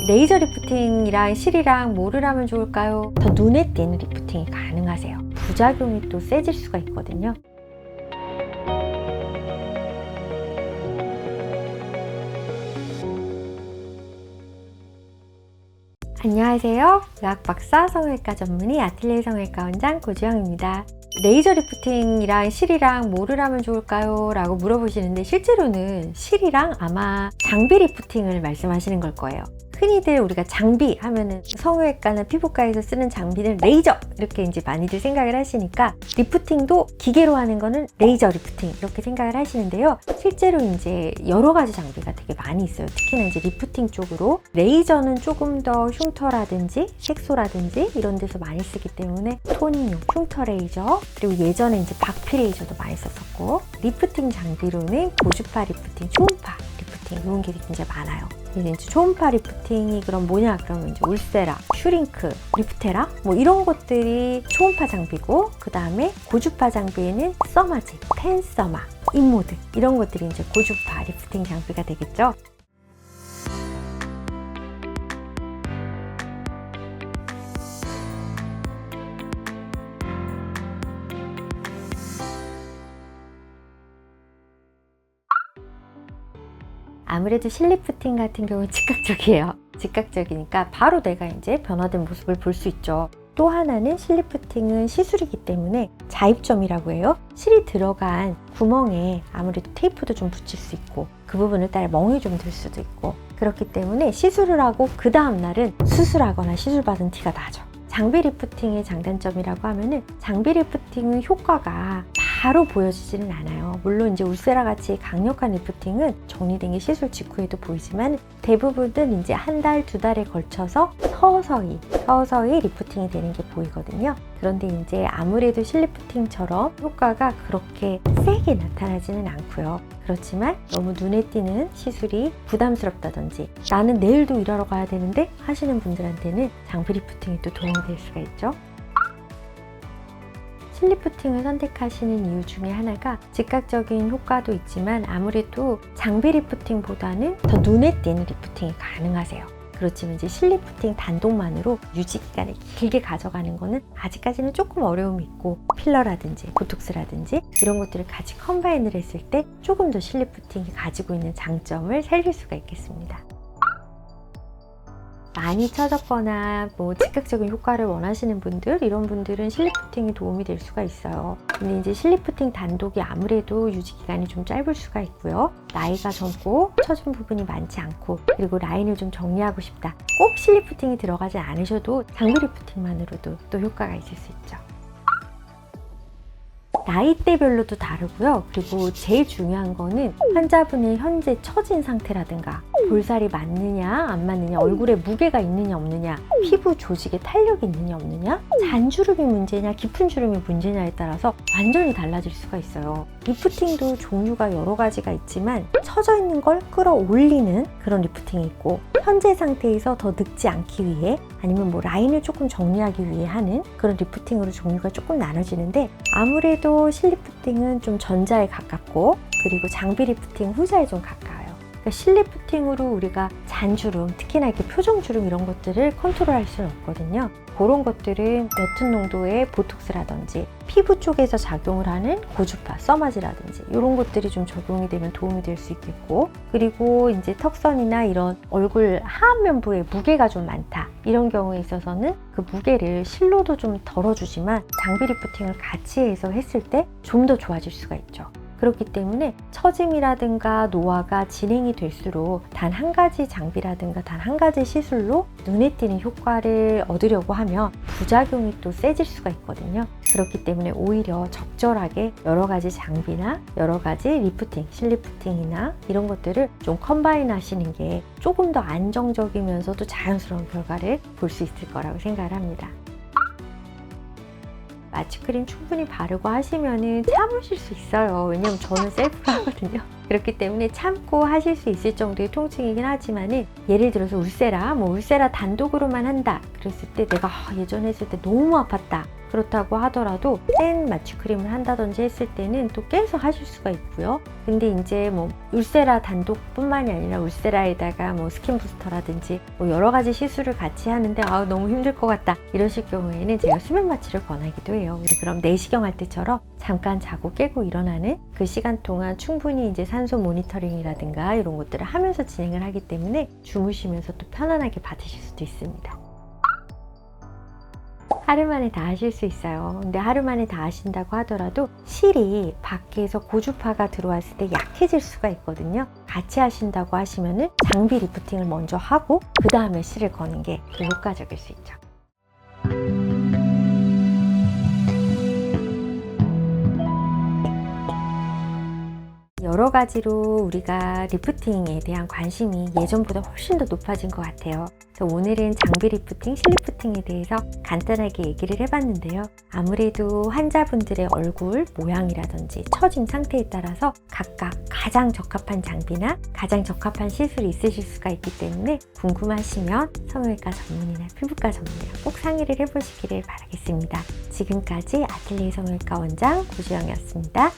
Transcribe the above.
레이저 리프팅이랑 실이랑 뭐를 하면 좋을까요? 더 눈에 띄는 리프팅이 가능하세요. 부작용이 또 세질 수가 있거든요. 안녕하세요. 의학 박사 성형외과 전문의 아틀리에 성형외과 원장 고주영입니다. 레이저 리프팅이랑 실이랑 뭐를 하면 좋을까요? 라고 물어보시는데 실제로는 실이랑 아마 장비 리프팅을 말씀하시는 걸 거예요. 흔히들 우리가 장비 하면은 성형외과나 피부과에서 쓰는 장비는 레이저 이렇게 이제 많이들 생각을 하시니까 리프팅도 기계로 하는 거는 레이저 리프팅 이렇게 생각을 하시는데요. 실제로 이제 여러 가지 장비가 되게 많이 있어요. 특히나 이제 리프팅 쪽으로 레이저는 조금 더 흉터라든지 색소라든지 이런 데서 많이 쓰기 때문에 토닝용 흉터 레이저, 그리고 예전에 이제 박피 레이저도 많이 썼었고, 리프팅 장비로는 고주파 리프팅, 초음파 리프팅 이런 게 굉장히 많아요. 이제 초음파 리프팅이 그럼 뭐냐? 그러면 이제 울세라, 슈링크, 리프테라 뭐 이런 것들이 초음파 장비고, 그 다음에 고주파 장비에는 써마지, 펜서마, 인모드 이런 것들이 이제 고주파 리프팅 장비가 되겠죠. 아무래도 실리프팅 같은 경우는 즉각적이에요. 즉각적이니까 바로 내가 이제 변화된 모습을 볼 수 있죠. 또 하나는 실리프팅은 시술이기 때문에 자입점이라고 해요. 실이 들어간 구멍에 아무래도 테이프도 좀 붙일 수 있고, 그 부분을 따라 멍이 좀 들 수도 있고, 그렇기 때문에 시술을 하고 그 다음 날은 수술하거나 시술받은 티가 나죠. 장비 리프팅의 장단점이라고 하면은, 장비 리프팅은 효과가 바로 보여지지는 않아요. 물론 이제 울세라 같이 강력한 리프팅은 정리된 게 시술 직후에도 보이지만, 대부분은 이제 한 달, 두 달에 걸쳐서 서서히 리프팅이 되는 게 보이거든요. 그런데 이제 아무래도 실리프팅처럼 효과가 그렇게 세게 나타나지는 않고요. 그렇지만 너무 눈에 띄는 시술이 부담스럽다든지 나는 내일도 일하러 가야 되는데 하시는 분들한테는 장비 리프팅이 또 도움이 될 수가 있죠. 실리프팅을 선택하시는 이유 중에 하나가 즉각적인 효과도 있지만 아무래도 장비 리프팅보다는 더 눈에 띄는 리프팅이 가능하세요. 그렇지만 이제 실리프팅 단독만으로 유지 기간을 길게 가져가는 거는 아직까지는 조금 어려움이 있고, 필러라든지 보톡스라든지 이런 것들을 같이 컴바인을 했을 때 조금 더 실리프팅이 가지고 있는 장점을 살릴 수가 있겠습니다. 많이 처졌거나 뭐 즉각적인 효과를 원하시는 분들, 이런 분들은 실리프팅이 도움이 될 수가 있어요. 근데 이제 실리프팅 단독이 아무래도 유지 기간이 좀 짧을 수가 있고요. 나이가 젊고 처진 부분이 많지 않고, 그리고 라인을 좀 정리하고 싶다, 꼭 실리프팅이 들어가지 않으셔도 장비 리프팅만으로도 또 효과가 있을 수 있죠. 나이대별로도 다르고요. 그리고 제일 중요한 거는 환자분의 현재 처진 상태라든가 볼살이 맞느냐 안 맞느냐, 얼굴에 무게가 있느냐 없느냐, 피부 조직에 탄력이 있느냐 없느냐, 잔주름이 문제냐 깊은 주름이 문제냐에 따라서 완전히 달라질 수가 있어요. 리프팅도 종류가 여러 가지가 있지만 처져 있는 걸 끌어올리는 그런 리프팅이 있고, 현재 상태에서 더 늙지 않기 위해 아니면 뭐 라인을 조금 정리하기 위해 하는 그런 리프팅으로 종류가 조금 나눠지는데, 아무래도 실리프팅은 좀 전자에 가깝고, 그리고 장비 리프팅 후자에 좀 가까워요. 그러니까 실리프팅으로 우리가 잔주름, 특히나 이렇게 표정주름 이런 것들을 컨트롤할 수는 없거든요. 그런 것들은 옅은 농도의 보톡스라든지 피부 쪽에서 작용을 하는 고주파, 써마지라든지 이런 것들이 좀 적용이 되면 도움이 될 수 있겠고, 그리고 이제 턱선이나 이런 얼굴 하안면부에 무게가 좀 많다, 이런 경우에 있어서는 그 무게를 실로도 좀 덜어주지만 장비 리프팅을 같이 해서 했을 때 좀 더 좋아질 수가 있죠. 그렇기 때문에 처짐이라든가 노화가 진행이 될수록 단 한 가지 장비라든가 단 한 가지 시술로 눈에 띄는 효과를 얻으려고 하면 부작용이 또 세질 수가 있거든요. 그렇기 때문에 오히려 적절하게 여러 가지 장비나 여러 가지 리프팅, 실리프팅이나 이런 것들을 좀 컴바인 하시는 게 조금 더 안정적이면서도 자연스러운 결과를 볼 수 있을 거라고 생각을 합니다. 마취크림 충분히 바르고 하시면은 참으실 수 있어요. 왜냐면 저는 셀프로 하거든요. 그렇기 때문에 참고 하실 수 있을 정도의 통증이긴 하지만은, 예를 들어서 울세라 단독으로만 한다 그랬을 때 내가 예전에 했을 때 너무 아팠다, 그렇다고 하더라도 센 마취크림을 한다든지 했을 때는 또 깨서 하실 수가 있고요. 근데 이제 뭐 울세라 단독뿐만이 아니라 울세라에다가 뭐 스킨 부스터라든지 뭐 여러 가지 시술을 같이 하는데 너무 힘들 것 같다 이러실 경우에는 제가 수면 마취를 권하기도 해요. 우리 그럼 내시경 할 때처럼 잠깐 자고 깨고 일어나는 그 시간 동안 충분히 이제 산소 모니터링이라든가 이런 것들을 하면서 진행을 하기 때문에 주무시면서 또 편안하게 받으실 수도 있습니다. 하루 만에 다 하실 수 있어요. 근데 하루 만에 다 하신다고 하더라도 실이 밖에서 고주파가 들어왔을 때 약해질 수가 있거든요. 같이 하신다고 하시면은 장비 리프팅을 먼저 하고 그 다음에 실을 거는 게 더 효과적일 수 있죠. 여러 가지로 우리가 리프팅에 대한 관심이 예전보다 훨씬 더 높아진 것 같아요. 그래서 오늘은 장비 리프팅, 실 리프팅에 대해서 간단하게 얘기를 해봤는데요. 아무래도 환자분들의 얼굴 모양이라든지 처진 상태에 따라서 각각 가장 적합한 장비나 가장 적합한 시술이 있으실 수가 있기 때문에 궁금하시면 성형외과 전문의나 피부과 전문의랑 꼭 상의를 해보시기를 바라겠습니다. 지금까지 아틀리에 성형외과 원장 고주영이었습니다.